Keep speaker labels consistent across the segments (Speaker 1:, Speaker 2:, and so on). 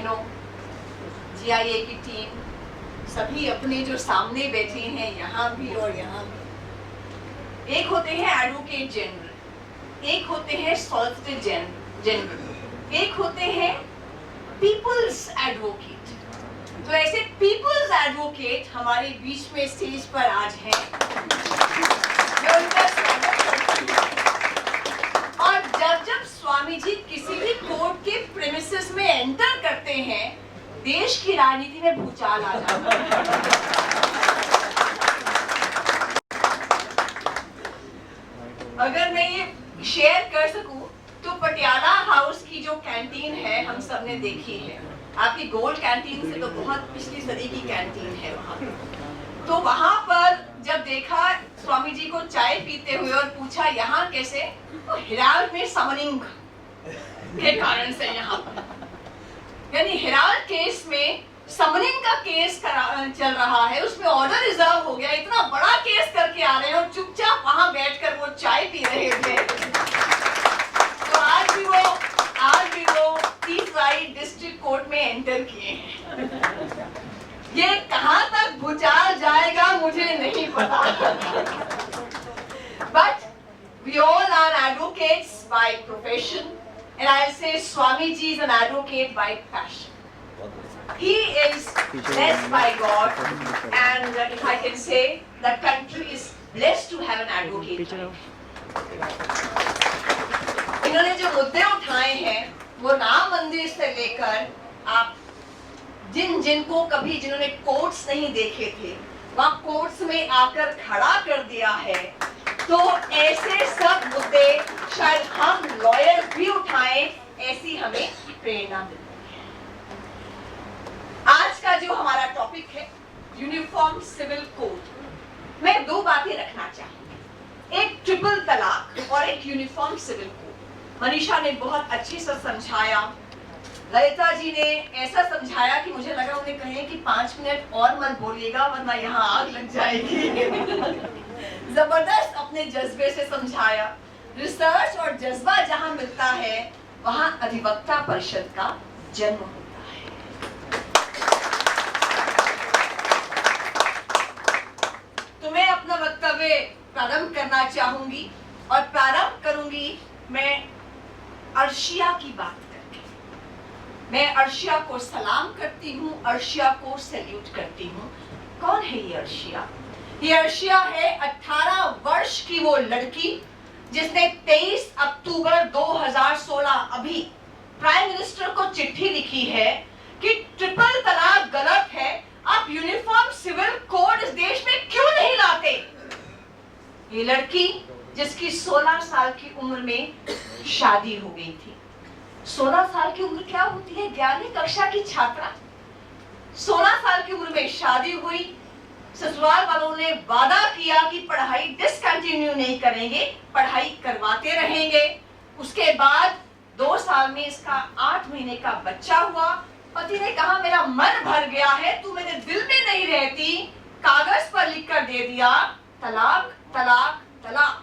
Speaker 1: बहनों, GIA की team, सभी अपने जो सामने बैठे हैं यहाँ भी और यहाँ भी। एक होते हैं एडवोकेट जनरल, एक होते हैं सॉलिसिटर जनरल, एक होते हैं पीपल्स एडवोकेट। तो ऐसे पीपल्स एडवोकेट हमारे बीच में स्टेज पर आज हैं। मैं उनका स्वागत करती हूं। और जब स्वामी जी किसी भी कोर्ट के प्रेमिसेस में एंटर करते हैं, देश की राजनीति में भूचाल आ जाता है। अगर मैं ये शेयर कर सकूं तो पटियाला हाउस की जो कैंटीन है हम सबने देखी है। आपकी गोल्ड कैंटीन से तो बहुत पिछली सदी की कैंटीन है वहाँ। तो वहाँ पर जब देखा स्वामी जी को चाय पीते हुए और पूछा यहाँ कैसे, तो हिराल में समनिंग के कारण से यहाँ पर, यानी हिराल केस में समनिंग का केस चल रहा है, उसमें ऑर्डर रिजर्व हो गया, इतना बड़ा केस करके आ रहे हैं और चुपचाप वहाँ बैठकर वो चाय पी रहे थे। तो आज भी वो 30 डिस्ट्रिक्ट कोर्ट में एंटर किए हैं। ये कहां तक भूचाल जाएगा मुझे नहीं पता। But we all are advocates by profession, and I'll say Swami ji is an advocate by passion. He is blessed by God, and if I can say, the country is blessed to have an advocate. इन्होंने जो मुद्दे उठाए हैं वो राम मंदिर से लेकर आप जिनको कभी जिन्होंने कोर्ट्स नहीं देखे थे वहाँ कोर्ट्स में आकर खड़ा कर दिया है, तो ऐसे सब मुद्दे शायद हम लॉयर भी उठाएं, ऐसी हमें प्रेरणा मिलती है। आज का जो हमारा टॉपिक है यूनिफॉर्म सिविल कोड, मैं दो बातें रखना चाहूंगी, एक ट्रिपल तलाक और एक यूनिफॉर्म सिविल कोड। मनीषा ने बहुत अच्छी से समझाया, ललिता जी ने ऐसा समझाया कि मुझे लगा उन्हें कहें कि 5 मिनट और मत बोलिएगा वरना यहाँ आग लग जाएगी। जबरदस्त अपने जज्बे से समझाया। रिसर्च और जज्बा जहाँ मिलता है वहाँ अधिवक्ता परिषद का जन्म होता है। तो मैं अपना वक्तव्य प्रारंभ करना चाहूंगी और प्रारंभ करूंगी मैं अर्शिया की बात करके। मैं अर्शिया को सलाम करती हूँ, अर्शिया को सैल्यूट करती हूँ। कौन है ये अर्शिया? ये अर्शिया है 18 वर्ष की वो लड़की जिसने 23 अक्टूबर 2016 अभी प्राइम मिनिस्टर को चिट्ठी लिखी है कि ट्रिपल तलाक गलत है, आप यूनिफॉर्म सिविल कोड इस देश में क्यों नहीं लाते। ये लड़की जिसकी 16 साल की उम्र में शादी हो गई थी। 16 साल की उम्र क्या होती है? 11वीं कक्षा की छात्रा। 16 साल की उम्र में शादी हुई। ससुराल वालों ने वादा किया कि पढ़ाई डिसकंटिन्यू नहीं करेंगे, पढ़ाई करवाते रहेंगे। उसके बाद 2 साल में इसका 8 महीने का बच्चा हुआ। पति ने कहा मेरा मन भर गया है, तू मेरे दिल में नहीं रहती, कागज पर लिखकर दे दिया, तलाक तलाक तलाक।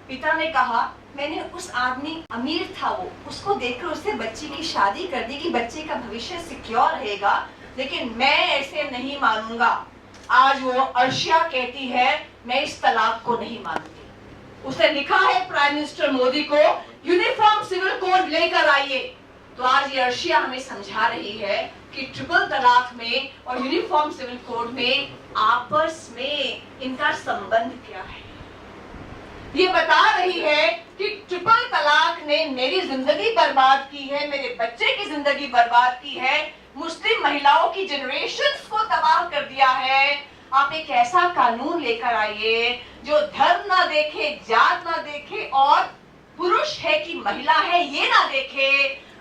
Speaker 1: पिता ने कहा मैंने उस आदमी अमीर था वो, उसको देखकर उससे बच्ची की शादी कर दी कि बच्चे का भविष्य सिक्योर रहेगा, लेकिन मैं ऐसे नहीं मानूंगा। आज वो अर्शिया कहती है मैं इस तलाक को नहीं मानती। उसने लिखा है प्राइम मिनिस्टर मोदी को यूनिफॉर्म सिविल कोड लेकर आइए। तो आज ये अर्शिया हमें समझा रही है कि ट्रिपल तलाक में और यूनिफॉर्म सिविल कोड में आपस में इनका संबंध क्या है। ये बता रही है कि ट्रिपल तलाक ने मेरी जिंदगी बर्बाद की है, मेरे बच्चे की जिंदगी बर्बाद की है, मुस्लिम महिलाओं की जनरेशंस को तबाह कर दिया है। आप एक ऐसा कानून लेकर आइए जो धर्म ना देखे, जात ना देखे और पुरुष है कि महिला है ये ना देखे,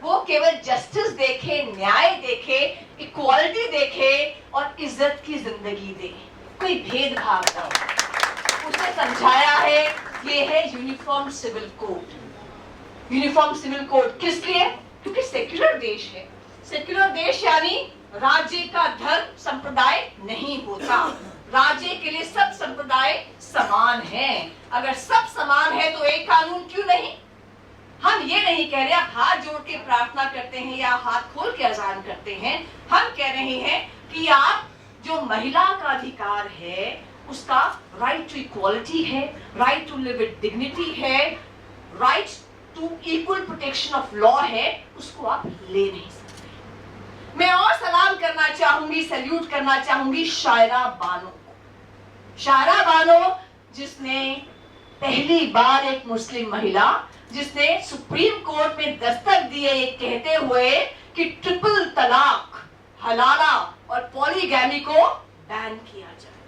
Speaker 1: वो केवल जस्टिस देखे, न्याय देखे, इक्वालिटी देखे और इज्जत की जिंदगी दे, कोई भेदभाव ना हो। उसने समझाया है ये है uniform civil code. Uniform civil code किस लिए? क्योंकि सेक्युलर देश है। सेक्युलर देश यानी राज्य का धर्म संप्रदाय नहीं होता। राज्य के लिए सब संप्रदाय समान हैं। अगर सब समान है तो एक कानून क्यों नहीं? हम ये नहीं कह रहे आप हाथ जोड़ के प्रार्थना करते हैं या हाथ खोल के अजान करते हैं, हम कह रहे हैं कि आप जो महिला का अधिकार है, उसका राइट टू इक्वालिटी है, right to live with dignity है, right to equal protection of law है, उसको आप ले नहीं सकते। मैं और सलाम करना चाहूंगी, सैल्यूट करना चाहूंगी शायरा बानो को। शायरा बानो जिसने पहली बार एक मुस्लिम महिला जिसने सुप्रीम कोर्ट में दस्तक दिए ये कहते हुए कि ट्रिपल तलाक, हलाला और पॉलीगैमी को बैन किया जाए।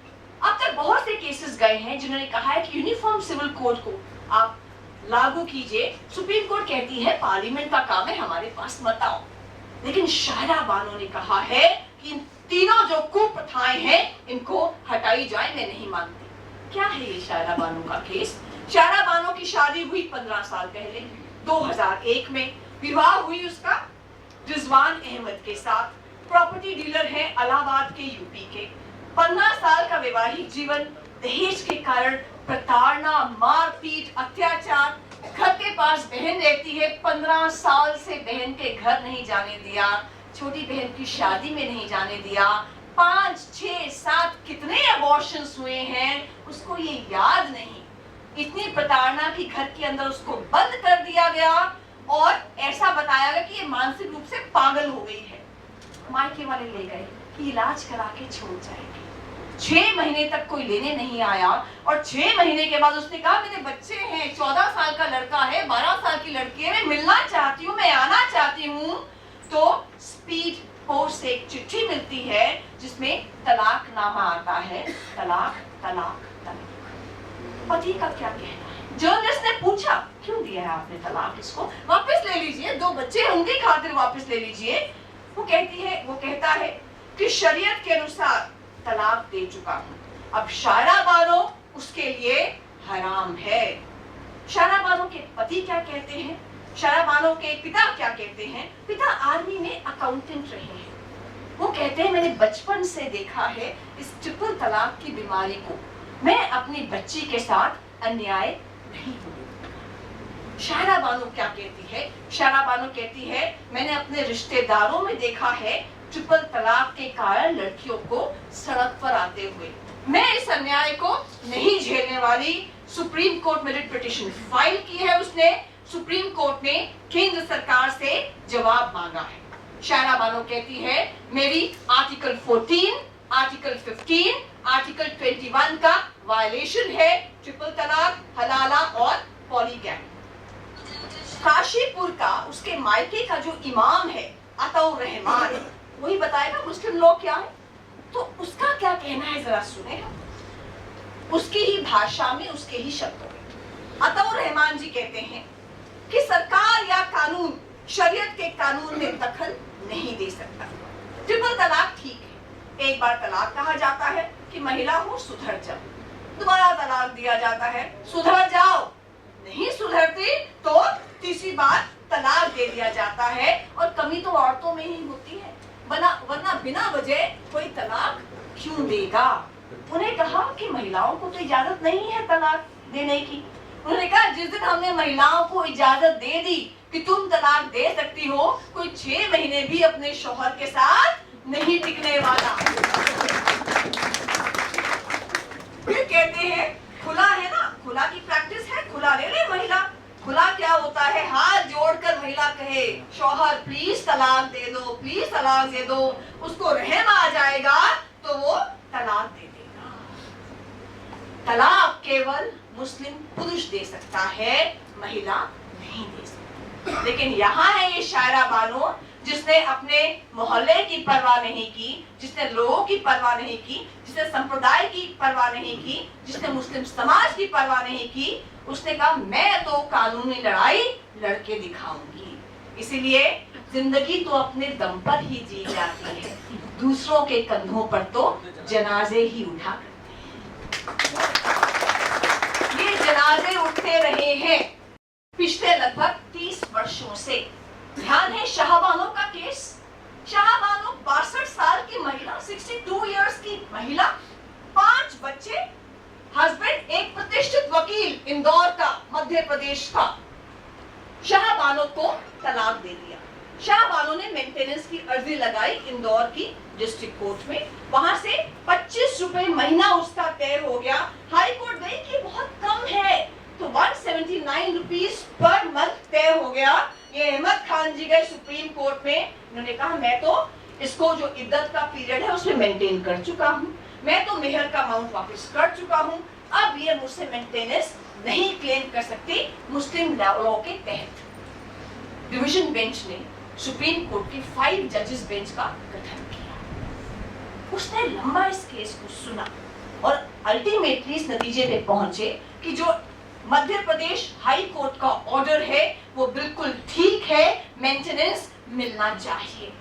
Speaker 1: अब तक बहुत से केसेस गए हैं जिन्होंने कहा है कि यूनिफॉर्म सिविल कोड को आप लागू कीजिए। सुप्रीम कोर्ट कहती है पार्लियामेंट का काम है, हमारे पास मत आओ। लेकिन शायरा बानो ने कहा है कि इन तीनों जो कुप्रथाएं हैं इनको हटाई जाए, मैं नहीं मानती। क्या है ये शायरा बानो का केस? शायरा बानो की शादी हुई 15 साल पहले 2001 में। विवाह हुई उसका रिजवान अहमद के साथ। प्रॉपर्टी डीलर है इलाहाबाद के, यूपी के। 15 साल का वैवाहिक जीवन दहेज के कारण प्रताड़ना, मारपीट, अत्याचार। घर के पास बहन रहती है, 15 साल से बहन के घर नहीं जाने दिया, छोटी बहन की शादी में नहीं जाने दिया। 5, 6, 7 कितने अबॉर्शंस हुए हैं उसको ये याद नहीं। इतनी प्रताड़ना कि घर के अंदर उसको बंद कर दिया गया और ऐसा बताया गया कि ये मानसिक रूप से पागल हो गई है। मायके वाले ले गए कि इलाज करा के छोड़ जाएंगे। 6 महीने तक कोई लेने नहीं आया और 6 महीने के बाद उसने कहा मेरे बच्चे हैं, 14 साल का लड़का है, 12 साल की लड़की है, मैं मिलना चाहती हूँ, मैं आना चाहती हूँ। तो स्पीड पोस्ट से एक चिट्ठी मिलती है जिसमें तलाकनामा आता है। तलाक तलाक तलाक। पति का क्या कहना है? जर्नलिस्ट ने पूछा क्यों दिया है आपने तलाक, इसको वापस ले लीजिए, 2 बच्चे हैं उनकी खातिर वापस ले लीजिए। वो कहता है कि शरीयत के अनुसार तलाक दे चुका हूँ, अब शायरा बानो उसके लिए हराम है। शायरा बानो के पति क्या कहते हैं? शायरा बानो के पिता क्या कहते हैं? पिता आर्मी में अकाउंटेंट रहे हैं। वो कहते हैं मैंने बचपन से देखा है इस ट्रिपल तलाक की बीमारी को, मैं अपनी बच्ची के साथ अन्याय नहीं होगा। शायरा बानो क्या कहती है? शायरा बानो कहती है मैंने अपने रिश्तेदारों में देखा है ट्रिपल तलाक के कारण लड़कियों को सड़क पर आते हुए, मैं इस अन्याय को नहीं झेलने वाली। सुप्रीम कोर्ट में रिट पिटीशन फाइल की है उसने। सुप्रीम कोर्ट ने केंद्र सरकार से जवाब मांगा है। शायरा बानो कहती है मेरी आर्टिकल 14, आर्टिकल 15, आर्टिकल 21 का वायलेशन है, ट्रिपल तलाक, हलाला और पॉलीगैमी। काशीपुर का उसके मायके का जो इमाम है अताउर रहमान, वही बताएगा मुस्लिम लॉ क्या है। तो उसका क्या कहना है जरा सुने हम, उसकी ही भाषा में, उसके ही शब्दों में। अताउर रहमान जी कहते हैं कि सरकार या कानून शरीयत के कानून में दखल नहीं दे सकता। ट्रिपल तलाक ठीक है, एक बार तलाक कहा जाता है कि महिला हो सुधर जाओ, दोबारा तलाक दिया जाता है सुधर जाओ, नहीं सुधरती तो तीसरी बार तलाक दे दिया जाता है। और कमी तो औरतों में ही होती है, वरना बिना वजह कोई तलाक क्यों देगा। उन्हें कहा कि महिलाओं को तो इजाजत नहीं है तलाक देने की। उन्होंने कहा जिस दिन हमने महिलाओं को इजाजत दे दी कि तुम तलाक दे सकती हो, कोई 6 महीने भी अपने शौहर के साथ नहीं टिकने वाला। फिर कहते हैं खुला है ना, खुला की प्रैक्टिस है, खुला ले ले महिला। खुला क्या होता है? हाथ जोड़कर महिला कहे शौहर प्लीज तलाक दे दो, प्लीज तलाक दे दो, उसको रहम आ जाएगा तो वो तलाक दे देगा। तलाक केवल मुस्लिम पुरुष दे सकता है, महिला नहीं दे सकती। लेकिन यहाँ है ये शायरा बानो जिसने अपने मोहल्ले की परवाह नहीं की, जिसने लोगों की परवाह नहीं की, जिसने संप्रदाय की परवाह नहीं की, जिसने मुस्लिम समाज की परवाह नहीं की। उसने कहा मैं तो कानूनी लड़ाई लड़के दिखाऊंगी। इसीलिए जिंदगी तो अपने दम पर ही जी जाती है, दूसरों के कंधों पर तो जनाजे ही उठा करते हैं। ये जनाजे उठते रहे हैं पिछले लगभग 30 वर्षों से। ध्यान है शाहबानो का केस। शाहबानो 62 साल की महिला, 62 इयर्स की महिला, 5 बच्चे, हस्बैंड एक प्रतिष्ठित वकील इंदौर का, मध्य प्रदेश का। शाहबानो को तलाक दे दिया। शाहबानो ने मेंटेनेंस की अर्जी लगाई इंदौर की डिस्ट्रिक्ट कोर्ट में, वहां से 25 रुपए महीना उसका तय हो गया। हाई कोर्ट गई कि बहुत कम है, तो 179 रुपीज पर मंथ तय हो गया। ये अहमद खान जी गए सुप्रीम कोर्ट में, उन्होंने कहा मैं तो इसको जो इद्दत का पीरियड है उसमें मेंटेन कर चुका हूँ, मैं तो मेहर का अमाउंट वापस कर चुका हूँ, अब ये मुझसे मेंटेनेंस नहीं क्लेम कर सकते मुस्लिम लॉ के तहत। डिवीजन बेंच ने सुप्रीम कोर्ट के 5 जजेस बेंच का गठन किया। उसने लंबा इस केस को सुना और अल्टीमेटली इस नतीजे पे पहुंचे कि जो मध्य प्रदेश हाई कोर्ट का ऑर्डर है वो बिल्कुल ठीक है, मेंटेनेंस मिलना चाहिए।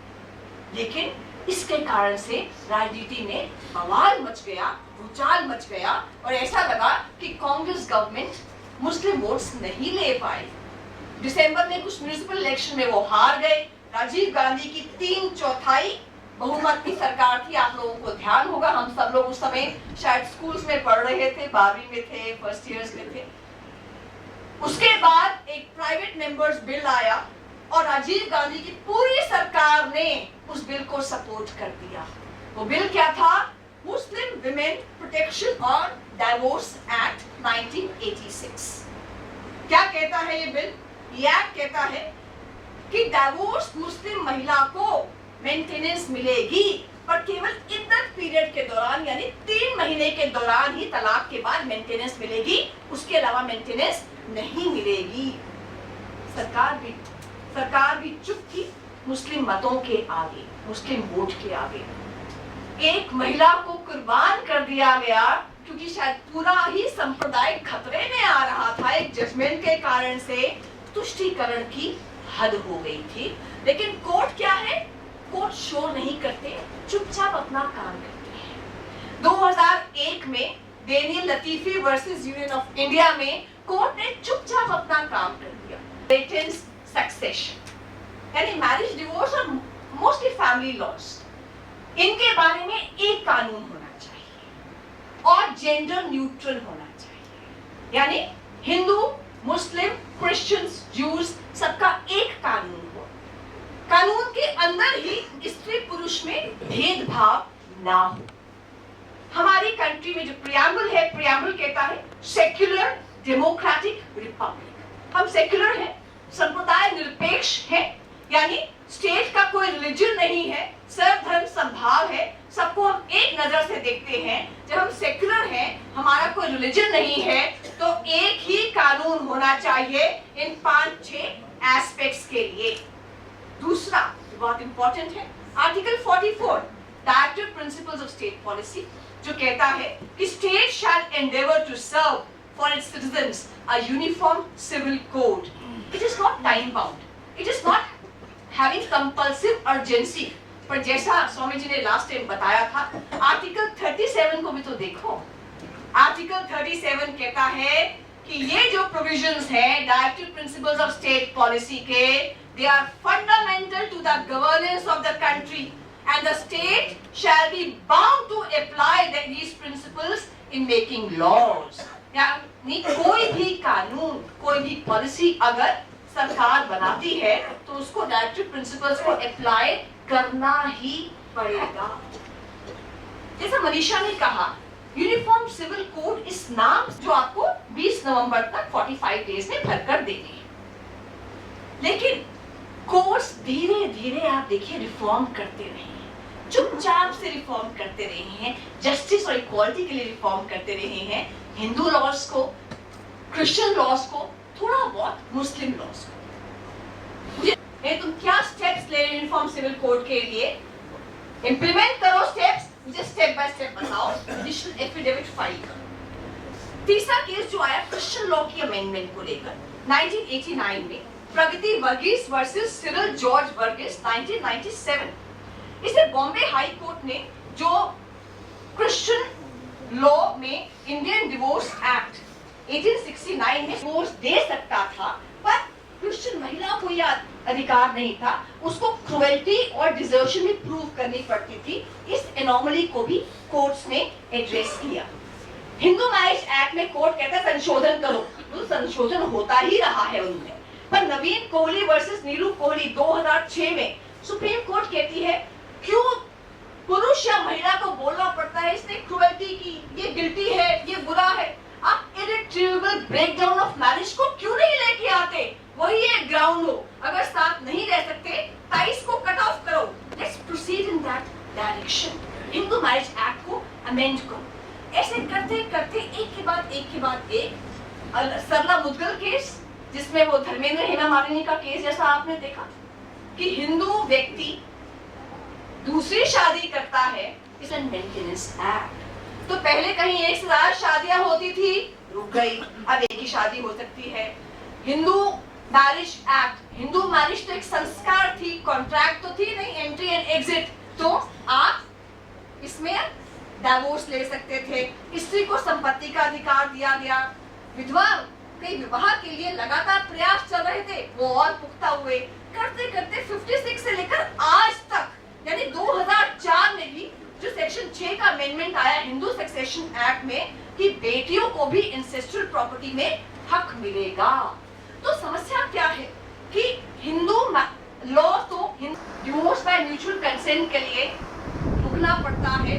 Speaker 1: लेकिन इसके कारण से राजनीति में बवाल मच गया, भूचाल मच गया और ऐसा लगा कि कांग्रेस गवर्नमेंट मुस्लिम वोट्स नहीं ले पाई। दिसंबर में कुछ म्युनिसिपल इलेक्शन में वो हार गए। राजीव गांधी की 3/4 बहुमत की सरकार थी। आप लोगों को ध्यान होगा, हम सब लोग उस समय शायद स्कूल्स में पढ़ रहे थे, 12वीं में थे, फर्स्ट ईयर्स में थे। उसके बाद एक प्राइवेट मेंबर्स बिल आया और राजीव गांधी की पूरी सरकार ने उस बिल को सपोर्ट कर दिया। वो बिल क्या था? मुस्लिम विमेन प्रोटेक्शन और डाइवोर्स एक्ट 1986। क्या कहता है ये बिल? ये एक्ट कहता है कि डाइवोर्स मुस्लिम महिला को मेंटेनेंस मिलेगी, पर केवल इद्दत पीरियड के दौरान, यानी 3 महीने के दौरान ही तलाक के बाद मेंटेनेंस मिलेगी, उसके अलावा मेंटेनेंस नहीं मिलेगी। सरकार भी चुप थी मुस्लिम मतों के आगे, मुस्लिम वोट के आगे। एक महिला को कुर्बान कर दिया गया क्योंकि शायद पूरा ही संप्रदाय खतरे में आ रहा था। एक जजमेंट के कारण से तुष्टीकरण की हद हो गई थी। लेकिन कोर्ट क्या है? कोर्ट शोर नहीं करते, चुपचाप अपना काम करते हैं। 2001 में Daniel Latifi versus Union of India में कोर्ट ने चुपचाप अपना काम कर दिया। पेरेंट्स सक्सेशन यानी मैरिज, डिवोर्स और मोस्टली फैमिली लॉस, इनके बारे में एक कानून होना चाहिए और जेंडर न्यूट्रल होना चाहिए, यानी हिंदू, मुस्लिम, क्रिश्चियंस, जूस सबका एक कानून हो। कानून के अंदर ही स्त्री पुरुष में भेदभाव ना हो। हमारी कंट्री में जो प्रियम्बल है, प्रियम्बल कहता है सेक्युलर डेमोक्रेटिक रिपब्लिक। हम सेक्युलर हैं, संप्रदाय निरपेक्ष है, यानी स्टेट का कोई रिलीजन नहीं है, सर्वधर्म समभाव है, सबको हम एक नजर से देखते हैं। जब हम सेक्युलर हैं, हमारा कोई रिलीजन नहीं है, तो एक ही कानून होना चाहिए इन 5-6 एस्पेक्ट्स के लिए। दूसरा बहुत इंपॉर्टेंट है article 44 directive principles of state policy, जो कहता है कि state shall endeavour to serve for its citizens a uniform civil code. It is not time bound, it is not having compulsive urgency, पर जैसा स्वामी जी ने लास्ट टाइम बताया था, article 37 को भी तो देखो। आर्टिकल 37 कहता है कि ये जो प्रोविजंस हैं directive principles of state policy के, they are fundamental to the governance of the country and the state shall be bound to apply these principles in making laws। यानी कोई भी कानून, कोई भी पॉलिसी अगर सरकार बनाती है तो उसको डायरेक्टिव प्रिंसिपल्स को अप्लाई करना ही पड़ेगा। जैसा मनीषा ने कहा, यूनिफॉर्म सिविल कोड इस नाम जो आपको 20 नवंबर तक 45 डेज में भरकर देने हैं, लेकिन कोर्स धीरे धीरे आप देखिए रिफॉर्म करते रहे हैं, चुपचाप से रिफॉर्म करते रहे हैं, जस्टिस और इक्वालिटी के लिए रिफॉर्म करते रहे हैं, हिंदू लॉज को, क्रिश्चियन लॉज को, थोड़ा बहुत मुस्लिम लॉज को। मुझे तुम क्या स्टेप्स ले रहे यूनिफॉर्म सिविल कोड के लिए, इंप्लीमेंट करो स्टेप्स, मुझे स्टेप बाय स्टेप बताओ, जुडिशियल एफिडेविट फाइल करो। तीसरा केस जो आया क्रिश्चियन लॉ की अमेंडमेंट को लेकर 1989 में, Pragati Varghese versus Cyril George Varghese 1997। इसे बॉम्बे हाई कोर्ट ने जो क्रिश्चियन लॉ में इंडियन डिवोर्स एक्ट 1869 में डिवोर्स दे सकता था, पर क्रिश्चियन महिला को यह अधिकार नहीं था, उसको क्रुएल्टी और डिजर्शन में प्रूव करनी पड़ती थी। इस एनोमली को भी कोर्ट्स ने एड्रेस किया। हिंदू मैरिज एक्ट में कोर्ट कहता है संशोधन करो, तो संशोधन होता ही रहा है उनमें, पर नवीन कोहली वर्सेस नीरू कोहली 2006 में सुप्रीम कोर्ट कहती है क्यों पुरुष या महिला को बोलना पड़ता है इसने क्रुएल्टी की, ये गिल्टी है, ये बुरा है। आप इरिट्रीवेबल ब्रेकडाउन ऑफ मैरिज को क्यों नहीं लेके आते? वही एक ग्राउंड हो, अगर साथ नहीं रह सकते टाइज को कट ऑफ करो। Let's proceed in that direction. Hindu marriage act को अमेंड करो। ऐसे करते करते एक के बाद एक सरला मुद्गल केस, जिसमें वो धर्मेंद्र हेमा मालिनी का केस जैसा आपने देखा कि हिंदू व्यक्ति दूसरी शादी करता है, इस मेंटेनेंस एक्ट। तो पहले कहीं एक से ज्यादा शादियां होती थी, रुक गई, अब एक ही शादी हो सकती है। Hindu marriage act, Hindu marriage तो एक संस्कार थी, कॉन्ट्रैक्ट तो थी नहीं, एंट्री एंड एग्जिट। तो आप इसमें डाइवोर्स ले सकते थे, स्त्री को संपत्ति का अधिकार दिया गया, विधवा के विवाह के लिए लगातार प्रयास चल रहे थे, वो और पुख्ता हुए। करते करते 56 से लेकर आज तक, यानी 2004 में भी जो सेक्शन 6 का अमेंडमेंट आया हिंदू सक्सेशन एक्ट में कि बेटियों को भी इंसेस्ट्रल प्रॉपर्टी में हक मिलेगा। तो समस्या क्या है कि हिंदू लॉ तो डिवोर्स बाय म्यूचुअल कंसेंट के लिए रुकना पड़ता है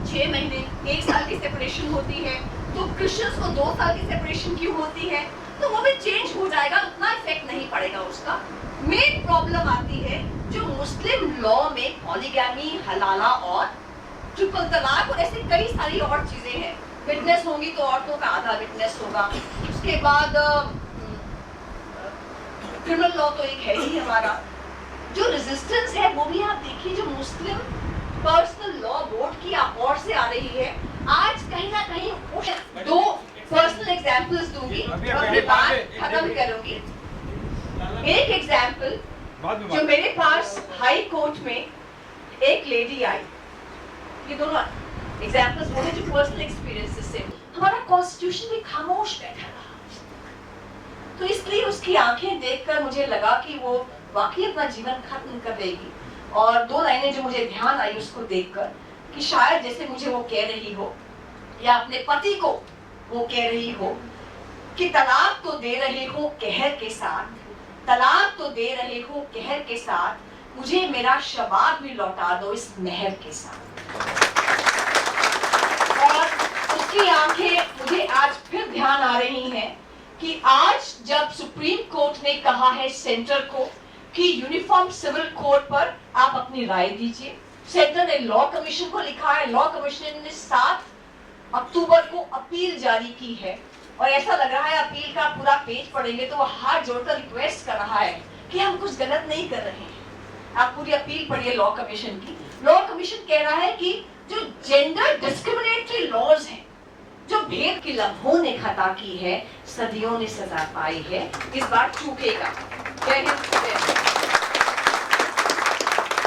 Speaker 1: 6 महीने, 1 साल की सेपरेशन होती है। तो क्रिश्चियंस को 2 साल की सेपरेशन क्यों होती है? तो वो भी चेंज हो जाएगा, उतना इफेक्ट नहीं पड़ेगा उसका। मेन प्रॉब्लम आती है जो मुस्लिम लॉ में पॉलीगैमी, हलाला और ट्रिपल तलाक और ऐसी कई सारी और चीजें हैं। विटनेस होंगी तो औरतों का आधा विटनेस होगा। उसके बाद क्रिमिनल लॉ तो एक है ही हमारा। जो रेजिस्टेंस है वो भी आप देखिए, जो मुस्लिम पर्सनल लॉ बोर्ड की और से आ रही है। आज कहीं ना कहीं 2 पर्सनल एग्जांपल्स दूंगी और बात खत्म करूंगी। एक एग्जांपल जो मेरे पास हाई कोर्ट में एक लेडी आई, ये दोनों एग्जांपल्स वो हैं जो पर्सनल एक्सपीरियंसेस से। हमारा कॉन्स्टिट्यूशन भी खामोश बैठा रहा, तो इसलिए उसकी आंखें देखकर मुझे लगा कि वो वाकई अपना जीवन खत्म कर देगी। और 2 लाइनें जो मुझे ध्यान आई उसको देखकर कि शायद जैसे मुझे वो कह रही हो या अपने पति को वो कह रही हो कि तलाक तो दे रहे हो कहर के साथ, तलाक तो दे रहे हो कहर के साथ, मुझे मेरा शबाब भी लौटा दो इस मेहर के साथ। और उसकी आंखें मुझे आज फिर ध्यान आ रही हैं कि आज जब सुप्रीम कोर्ट ने कहा है सेंटर को कि यूनिफॉर्म सिविल कोड पर आप अपनी राय दीजिए, सेंटर ने लॉ कमीशन को लिखा है, लॉ कमीशन ने 7 अक्टूबर को अपील जारी की है। और ऐसा लग रहा है अपील का पूरा पेज पढ़ेंगे तो वो हाथ जोड़कर रिक्वेस्ट कर रहा है कि हम कुछ गलत नहीं कर रहे हैं। आप पूरी अपील पढ़िए लॉ कमीशन की। लॉ कमीशन कह रहा है कि जो जेंडर डिस्क्रिमिनेटरी लॉज हैं, जो भेद की लम्हों ने खता की है, सदियों ने सजा पाई है, इस बार चूकेगा। जय हिंद।